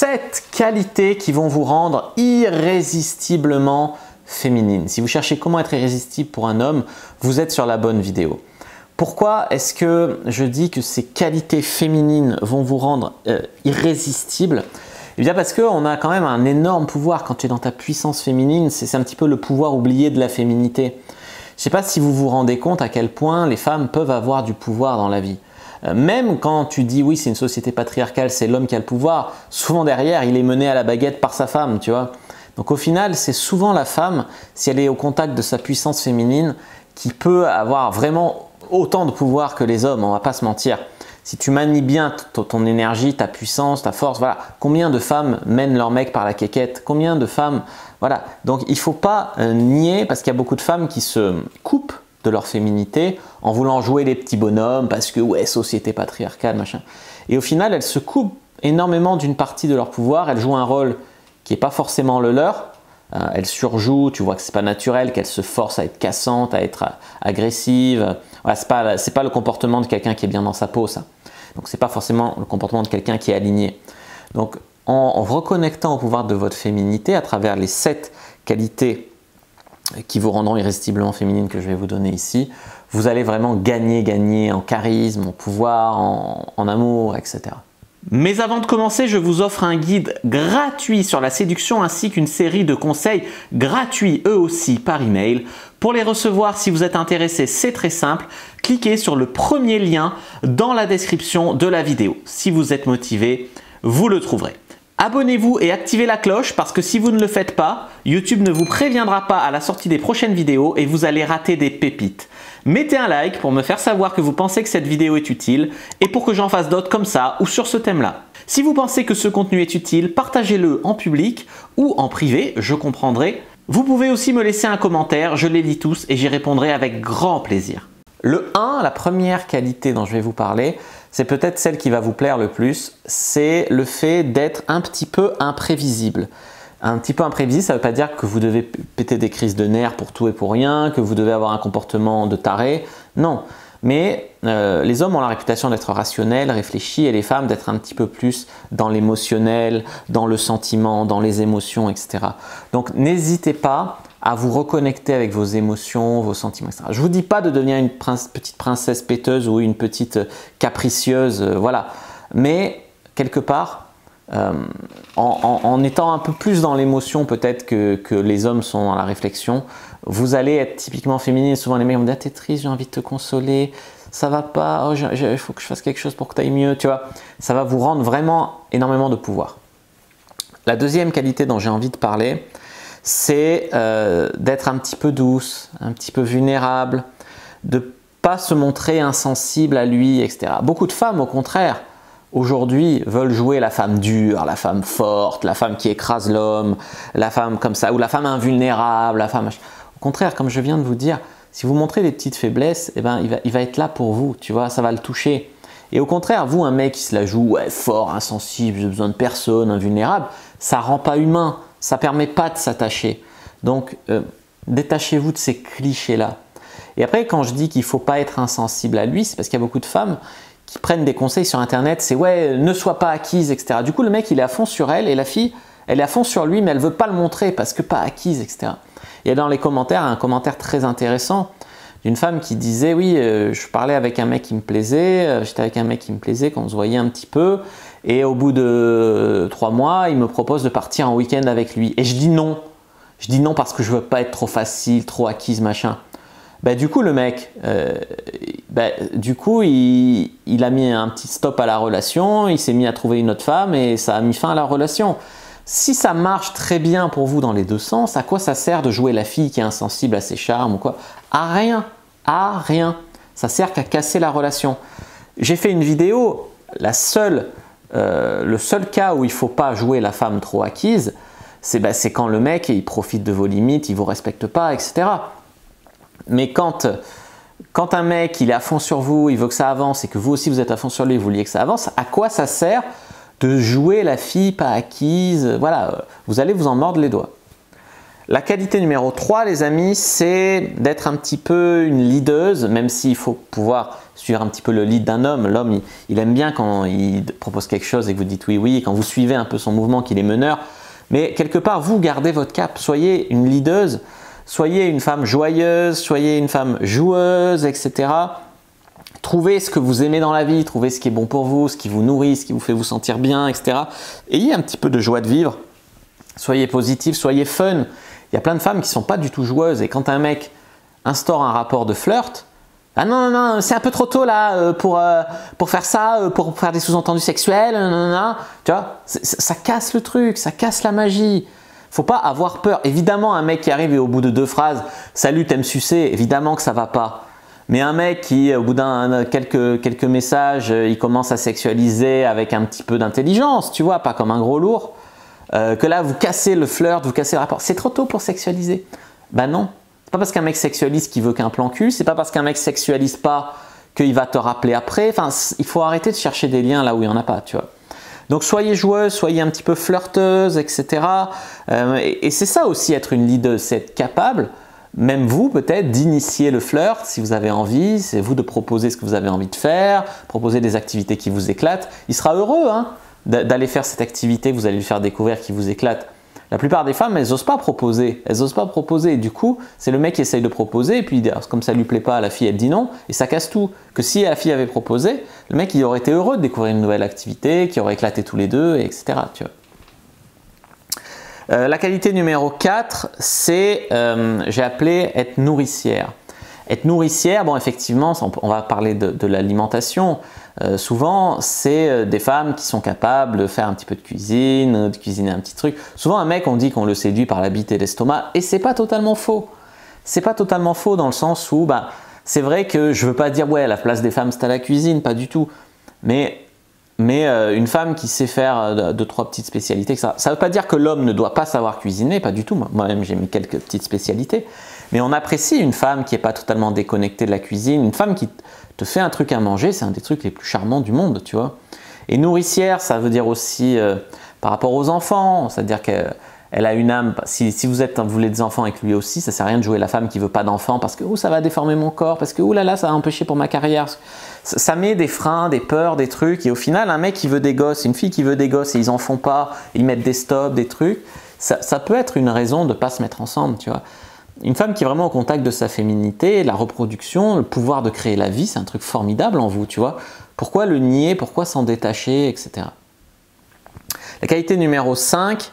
7 qualités qui vont vous rendre irrésistiblement féminine. Si vous cherchez comment être irrésistible pour un homme, vous êtes sur la bonne vidéo. Pourquoi est-ce que je dis que ces qualités féminines vont vous rendre irrésistible? Eh bien parce qu'on a quand même un énorme pouvoir quand tu es dans ta puissance féminine. C'est un petit peu le pouvoir oublié de la féminité. Je ne sais pas si vous vous rendez compte à quel point les femmes peuvent avoir du pouvoir dans la vie. Même quand tu dis oui, c'est une société patriarcale, c'est l'homme qui a le pouvoir, souvent derrière, il est mené à la baguette par sa femme, tu vois. Donc au final, c'est souvent la femme, si elle est au contact de sa puissance féminine, qui peut avoir vraiment autant de pouvoir que les hommes, on ne va pas se mentir. Si tu manies bien ton énergie, ta puissance, ta force, voilà. Combien de femmes mènent leur mec par la quéquette? Combien de femmes, voilà. Donc il ne faut pas nier, parce qu'il y a beaucoup de femmes qui se coupent de leur féminité en voulant jouer les petits bonhommes parce que ouais, société patriarcale, machin. Et au final, elles se coupent énormément d'une partie de leur pouvoir, elles jouent un rôle qui n'est pas forcément le leur, elles surjouent, tu vois que c'est pas naturel, qu'elles se forcent à être cassantes, à être agressives. Voilà, c'est pas le comportement de quelqu'un qui est bien dans sa peau, ça. Donc c'est pas forcément le comportement de quelqu'un qui est aligné. Donc en reconnectant au pouvoir de votre féminité à travers les 7 qualités qui vous rendront irrésistiblement féminine que je vais vous donner ici, vous allez vraiment gagner en charisme, en pouvoir, en amour, etc. Mais avant de commencer, je vous offre un guide gratuit sur la séduction ainsi qu'une série de conseils gratuits eux aussi par email. Pour les recevoir, si vous êtes intéressé, c'est très simple. Cliquez sur le premier lien dans la description de la vidéo. Si vous êtes motivé, vous le trouverez. Abonnez-vous et activez la cloche parce que si vous ne le faites pas, YouTube ne vous préviendra pas à la sortie des prochaines vidéos et vous allez rater des pépites. Mettez un like pour me faire savoir que vous pensez que cette vidéo est utile et pour que j'en fasse d'autres comme ça ou sur ce thème-là. Si vous pensez que ce contenu est utile, partagez-le en public ou en privé, je comprendrai. Vous pouvez aussi me laisser un commentaire, je les lis tous et j'y répondrai avec grand plaisir. Le 1, la première qualité dont je vais vous parler, c'est peut-être celle qui va vous plaire le plus, c'est le fait d'être un petit peu imprévisible. Un petit peu imprévisible, ça ne veut pas dire que vous devez péter des crises de nerfs pour tout et pour rien, que vous devez avoir un comportement de taré, non. Mais les hommes ont la réputation d'être rationnels, réfléchis, et les femmes d'être un petit peu plus dans l'émotionnel, dans le sentiment, dans les émotions, etc. Donc n'hésitez pas à vous reconnecter avec vos émotions, vos sentiments, etc. Je ne vous dis pas de devenir une petite princesse péteuse ou une petite capricieuse, voilà. Mais quelque part, en étant un peu plus dans l'émotion peut-être que les hommes sont dans la réflexion, vous allez être typiquement féminine. Souvent les mecs vont me dire « t'es triste, j'ai envie de te consoler, ça va pas, oh, il faut que je fasse quelque chose pour que tu ailles mieux », tu vois. Ça va vous rendre vraiment énormément de pouvoir. La deuxième qualité dont j'ai envie de parler, c'est d'être un petit peu douce, un petit peu vulnérable, de ne pas se montrer insensible à lui, etc. Beaucoup de femmes, au contraire, aujourd'hui, veulent jouer la femme dure, la femme forte, la femme qui écrase l'homme, la femme comme ça, ou la femme invulnérable, la femme... Au contraire, comme je viens de vous dire, si vous montrez des petites faiblesses, eh ben, il va être là pour vous, tu vois, ça va le toucher. Et au contraire, vous, un mec qui se la joue ouais, fort, insensible, j'ai besoin de personne, invulnérable, ça ne rend pas humain, ça ne permet pas de s'attacher. Donc, détachez-vous de ces clichés-là. Et après, quand je dis qu'il ne faut pas être insensible à lui, c'est parce qu'il y a beaucoup de femmes qui prennent des conseils sur Internet, c'est ouais, ne sois pas acquise, etc. Du coup, le mec, il est à fond sur elle et la fille, elle est à fond sur lui, mais elle ne veut pas le montrer parce que pas acquise, etc. Et dans les commentaires, un commentaire très intéressant d'une femme qui disait oui, je parlais avec un mec qui me plaisait, j'étais avec un mec qui me plaisait quand on se voyait un petit peu, et au bout de 3 mois, il me propose de partir en week-end avec lui. Et je dis non. Je dis non parce que je veux pas être trop facile, trop acquise, machin. Bah, du coup, le mec, il a mis un petit stop à la relation, il s'est mis à trouver une autre femme et ça a mis fin à la relation. Si ça marche très bien pour vous dans les deux sens, à quoi ça sert de jouer la fille qui est insensible à ses charmes ou quoi? À rien, à rien. Ça sert qu'à casser la relation. J'ai fait une vidéo, le seul cas où il ne faut pas jouer la femme trop acquise, c'est quand le mec il profite de vos limites, il ne vous respecte pas, etc. Mais quand un mec il est à fond sur vous, il veut que ça avance et que vous aussi vous êtes à fond sur lui, vous vouliez que ça avance, à quoi ça sert de jouer la fille pas acquise? Voilà, vous allez vous en mordre les doigts. La qualité numéro 3, les amis, c'est d'être un petit peu une leaduse, même s'il faut pouvoir suivre un petit peu le lead d'un homme. L'homme, il aime bien quand il propose quelque chose et que vous dites oui, oui, quand vous suivez un peu son mouvement, qu'il est meneur. Mais quelque part, vous gardez votre cap. Soyez une leaduse, soyez une femme joyeuse, soyez une femme joueuse, etc. Trouvez ce que vous aimez dans la vie, trouvez ce qui est bon pour vous, ce qui vous nourrit, ce qui vous fait vous sentir bien, etc. Ayez un petit peu de joie de vivre. Soyez positif, soyez fun. Il y a plein de femmes qui ne sont pas du tout joueuses et quand un mec instaure un rapport de flirt, ah non, non, non, c'est un peu trop tôt là pour faire ça, pour faire des sous-entendus sexuels, non, non, non. Tu vois, ça casse le truc, ça casse la magie. Faut pas avoir peur. Évidemment, un mec qui arrive et au bout de 2 phrases, salut, t'aimes sucer, évidemment que ça va pas. Mais un mec qui, au bout d'un quelques messages, il commence à sexualiser avec un petit peu d'intelligence, tu vois, pas comme un gros lourd. Que là vous cassez le flirt, vous cassez le rapport. C'est trop tôt pour sexualiser. Ben non. C'est pas parce qu'un mec sexualise qu'il veut qu'un plan cul. C'est pas parce qu'un mec sexualise pas qu'il va te rappeler après. Enfin, il faut arrêter de chercher des liens là où il n'y en a pas, tu vois. Donc soyez joueuse, soyez un petit peu flirteuse, etc. Et c'est ça aussi être une leader, c'est être capable, même vous peut-être, d'initier le flirt si vous avez envie. C'est vous de proposer ce que vous avez envie de faire, proposer des activités qui vous éclatent. Il sera heureux, hein, d'aller faire cette activité que vous allez lui faire découvrir qui vous éclate. La plupart des femmes, elles n'osent pas proposer. Elles n'osent pas proposer. Du coup, c'est le mec qui essaye de proposer et puis comme ça ne lui plaît pas, la fille elle dit non et ça casse tout. Que si la fille avait proposé, le mec il aurait été heureux de découvrir une nouvelle activité, qui aurait éclaté tous les deux, etc. Tu vois. La qualité numéro 4, c'est, j'ai appelé être nourricière. Être nourricière, bon effectivement, on va parler de l'alimentation. Souvent, c'est des femmes qui sont capables de faire un petit peu de cuisine, de cuisiner un petit truc. Souvent, un mec, on dit qu'on le séduit par la bite et l'estomac, et c'est pas totalement faux. C'est pas totalement faux dans le sens où, c'est vrai que je veux pas dire, ouais, la place des femmes c'est à la cuisine, pas du tout. Mais une femme qui sait faire 2-3 petites spécialités, ça ne veut pas dire que l'homme ne doit pas savoir cuisiner, pas du tout. Moi-même, j'ai mis quelques petites spécialités. Mais on apprécie une femme qui n'est pas totalement déconnectée de la cuisine, une femme qui te fait un truc à manger, c'est un des trucs les plus charmants du monde, tu vois. Et nourricière, ça veut dire aussi par rapport aux enfants, c'est-à-dire qu'elle a une âme. Si vous voulez des enfants avec lui aussi, ça ne sert à rien de jouer la femme qui ne veut pas d'enfants parce que ça va déformer mon corps, parce que là là, ça va empêcher pour ma carrière. Ça met des freins, des peurs, des trucs. Et au final, un mec qui veut des gosses, une fille qui veut des gosses et ils en font pas, ils mettent des stops, des trucs, ça peut être une raison de ne pas se mettre ensemble, tu vois. Une femme qui est vraiment au contact de sa féminité, la reproduction, le pouvoir de créer la vie, c'est un truc formidable en vous, tu vois. Pourquoi le nier, pourquoi s'en détacher, etc. La qualité numéro 5,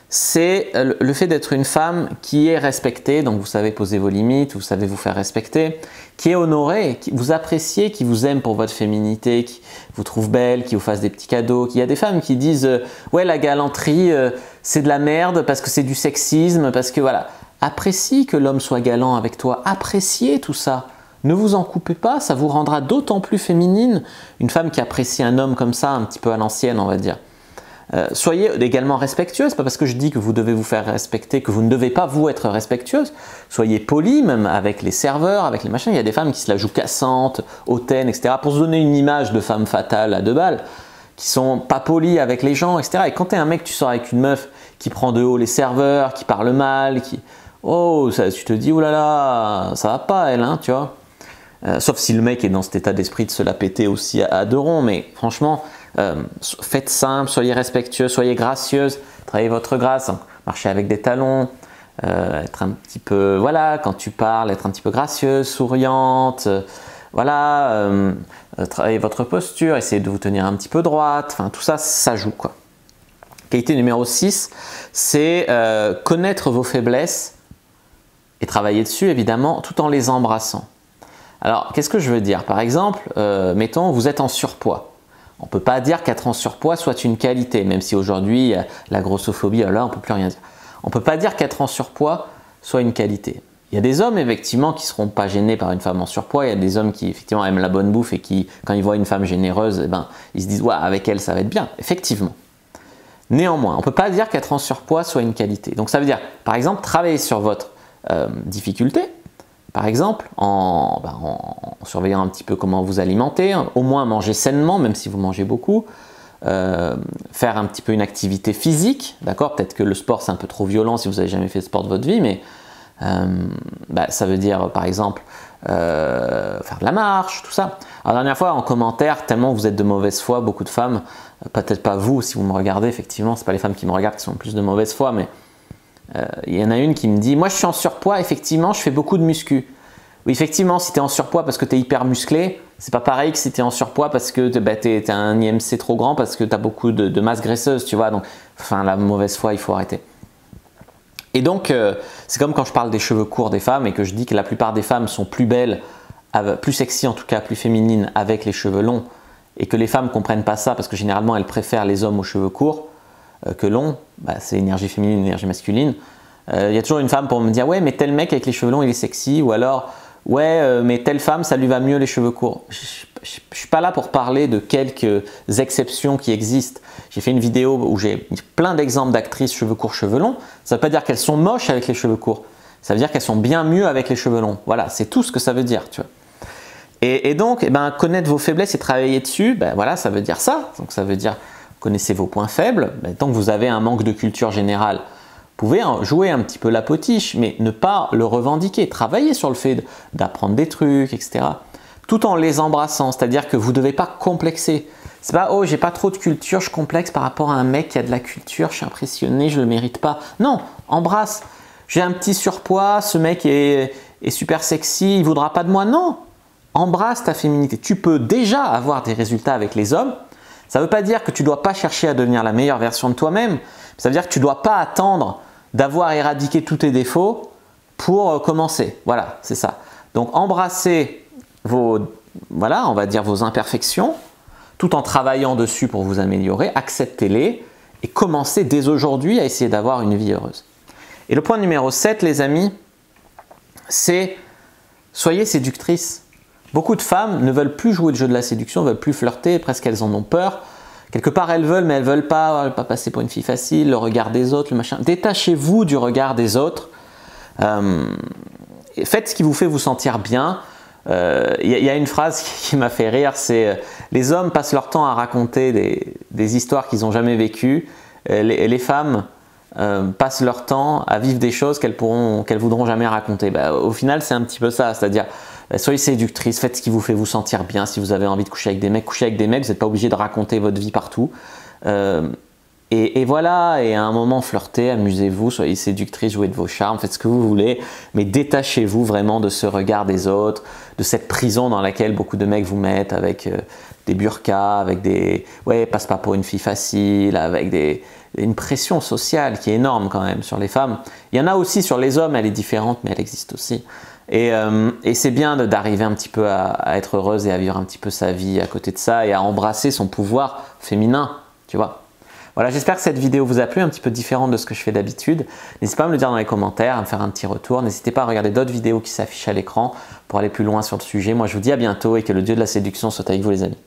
c'est le fait d'être une femme qui est respectée, donc vous savez poser vos limites, vous savez vous faire respecter, qui est honorée, qui vous apprécie, qui vous aime pour votre féminité, qui vous trouve belle, qui vous fasse des petits cadeaux. Il y a des femmes qui disent ouais, la galanterie c'est de la merde parce que c'est du sexisme, parce que voilà. Apprécie que l'homme soit galant avec toi, appréciez tout ça. Ne vous en coupez pas, ça vous rendra d'autant plus féminine. Une femme qui apprécie un homme comme ça, un petit peu à l'ancienne, on va dire. Soyez également respectueuse, pas parce que je dis que vous devez vous faire respecter, que vous ne devez pas vous être respectueuse. Soyez poli, même avec les serveurs, avec les machins. Il y a des femmes qui se la jouent cassante, hautaine, etc. pour se donner une image de femme fatale à 2 balles, qui sont pas polies avec les gens, etc. Et quand tu es un mec, tu sors avec une meuf qui prend de haut les serveurs, qui parle mal, oh, tu te dis, oh là là, ça va pas elle, hein, tu vois. Sauf si le mec est dans cet état d'esprit de se la péter aussi à 2 ronds, mais franchement, faites simple, soyez respectueux, soyez gracieuse, travaillez votre grâce, hein. Marchez avec des talons, être un petit peu, voilà, quand tu parles, être un petit peu gracieuse, souriante, voilà, travaillez votre posture, essayez de vous tenir un petit peu droite, enfin tout ça, ça joue quoi. Qualité numéro 6, c'est connaître vos faiblesses et travailler dessus évidemment tout en les embrassant. Alors qu'est-ce que je veux dire? Par exemple, mettons vous êtes en surpoids. On ne peut pas dire qu'être en surpoids soit une qualité, même si aujourd'hui la grossophobie, là on ne peut plus rien dire. On ne peut pas dire qu'être en surpoids soit une qualité. Il y a des hommes effectivement qui ne seront pas gênés par une femme en surpoids, il y a des hommes qui effectivement aiment la bonne bouffe et qui quand ils voient une femme généreuse, eh ben, ils se disent ouais, avec elle ça va être bien, effectivement. Néanmoins, on ne peut pas dire qu'être en surpoids soit une qualité. Donc ça veut dire, par exemple, travailler sur votre difficulté, par exemple, en surveillant un petit peu comment vous alimentez, au moins manger sainement, même si vous mangez beaucoup, faire un petit peu une activité physique, d'accord? Peut-être que le sport c'est un peu trop violent si vous n'avez jamais fait de sport de votre vie, mais ça veut dire par exemple faire de la marche, tout ça. Alors, la dernière fois en commentaire, tellement vous êtes de mauvaise foi, beaucoup de femmes, peut-être pas vous si vous me regardez, effectivement, c'est pas les femmes qui me regardent qui sont plus de mauvaise foi, mais il y en a une qui me dit, moi je suis en surpoids, effectivement je fais beaucoup de muscu. Oui, effectivement, si tu es en surpoids parce que tu es hyper musclé, c'est pas pareil que si tu es en surpoids parce que tu as un IMC trop grand, parce que tu as beaucoup de masse graisseuse, tu vois. Donc, enfin, la mauvaise foi, il faut arrêter. Et donc, c'est comme quand je parle des cheveux courts des femmes et que je dis que la plupart des femmes sont plus belles, plus sexy en tout cas, plus féminines avec les cheveux longs, et que les femmes ne comprennent pas ça parce que généralement elles préfèrent les hommes aux cheveux courts que longs. C'est énergie féminine, énergie masculine. Il y a toujours une femme pour me dire « Ouais, mais tel mec avec les cheveux longs, il est sexy » ou alors « Ouais, mais telle femme, ça lui va mieux les cheveux courts. » Je ne suis pas là pour parler de quelques exceptions qui existent. J'ai fait une vidéo où j'ai plein d'exemples d'actrices cheveux courts, cheveux longs. Ça ne veut pas dire qu'elles sont moches avec les cheveux courts. Ça veut dire qu'elles sont bien mieux avec les cheveux longs. Voilà, c'est tout ce que ça veut dire, tu vois. Et donc, connaître vos faiblesses et travailler dessus, voilà, ça veut dire ça. Donc ça veut dire connaissez vos points faibles. Tant que vous avez un manque de culture générale, vous pouvez jouer un petit peu la potiche, mais ne pas le revendiquer. Travailler sur le fait d'apprendre des trucs, etc. Tout en les embrassant, c'est-à-dire que vous ne devez pas complexer. C'est pas « Oh, j'ai pas trop de culture, je complexe par rapport à un mec qui a de la culture, je suis impressionné, je le mérite pas. » Non, embrasse. J'ai un petit surpoids, ce mec est super sexy, il voudra pas de moi. Non, embrasse ta féminité. Tu peux déjà avoir des résultats avec les hommes. Ça ne veut pas dire que tu ne dois pas chercher à devenir la meilleure version de toi-même. Ça veut dire que tu ne dois pas attendre d'avoir éradiqué tous tes défauts pour commencer. Voilà, c'est ça. Donc, embrassez vos imperfections tout en travaillant dessus pour vous améliorer. Acceptez-les et commencez dès aujourd'hui à essayer d'avoir une vie heureuse. Et le point numéro 7, les amis, c'est soyez séductrices. Beaucoup de femmes ne veulent plus jouer le jeu de la séduction, ne veulent plus flirter, presque elles en ont peur. Quelque part, elles veulent, mais elles ne veulent pas passer pour une fille facile, le regard des autres, le machin. Détachez-vous du regard des autres. Faites ce qui vous fait vous sentir bien. Y a une phrase qui m'a fait rire, c'est les hommes passent leur temps à raconter des histoires qu'ils n'ont jamais vécues. Les femmes passent leur temps à vivre des choses qu'elles voudront jamais raconter. Au final, c'est un petit peu ça, c'est-à-dire soyez séductrice, faites ce qui vous fait vous sentir bien. Si vous avez envie de coucher avec des mecs, couchez avec des mecs, vous n'êtes pas obligé de raconter votre vie partout. Et voilà, et à un moment flirtez, amusez-vous, soyez séductrice, jouez de vos charmes, faites ce que vous voulez, mais détachez-vous vraiment de ce regard des autres, de cette prison dans laquelle beaucoup de mecs vous mettent avec des burqas, avec des « ouais, passe pas pour une fille facile », avec une pression sociale qui est énorme quand même sur les femmes. Il y en a aussi sur les hommes, elle est différente, mais elle existe aussi. Et c'est bien d'arriver un petit peu à être heureuse et à vivre un petit peu sa vie à côté de ça et à embrasser son pouvoir féminin, tu vois. Voilà, j'espère que cette vidéo vous a plu, un petit peu différente de ce que je fais d'habitude. N'hésitez pas à me le dire dans les commentaires, à me faire un petit retour. N'hésitez pas à regarder d'autres vidéos qui s'affichent à l'écran pour aller plus loin sur le sujet. Moi, je vous dis à bientôt et que le dieu de la séduction soit avec vous, les amis.